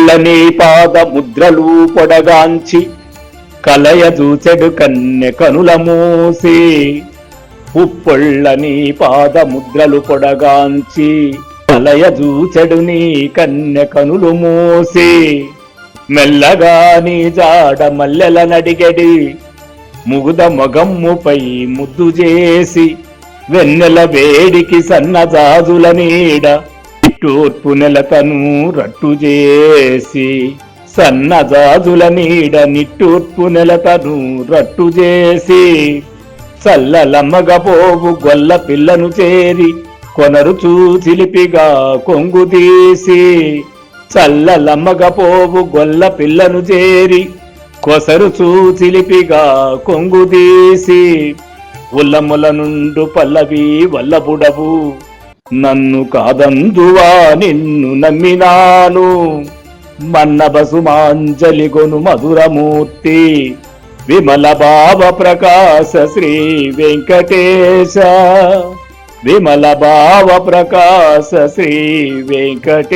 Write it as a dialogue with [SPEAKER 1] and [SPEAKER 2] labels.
[SPEAKER 1] పుప్పొళ్ళని పాద ముద్రలు పొడగాంచి కలయజూచెడు కన్నె కనుల మూసి. పుప్పొళ్ళని పాద ముద్రలు పొడగాంచి కలయజూచెడు నీ కన్నె కనులు మూసి. మెల్లగా నీ జాడ మల్లెల నడిగడి ముగుద మొగమ్ముపై ముద్దు చేసి. వెన్నెల వేడికి సన్నజాజుల నీడ నిట్టూర్పు నెలతను రట్టు చేసి. సన్నజాజుల నీడ నిట్టూర్పు నెలతను రట్టు చేసి. చల్లలమ్మగపోవు గొల్ల పిల్లను చేరి కొనరుచూ చిలిపిగా కొంగు తీసి. చల్లలమ్మగపోవు గొల్ల పిల్లను చేరి కొసరుచూ చిలిపిగా కొంగు తీసి. ఉల్లముల నుండు పల్లవి వల్లబుడవు నన్ను కాదందువా నిన్ను నమ్మినాను. మన్నబసుమాంజలి గొను మధురమూర్తి విమల భావ ప్రకాశ శ్రీ వెంకటేశ. విమల భావ ప్రకాశ శ్రీ వెంకటేశ.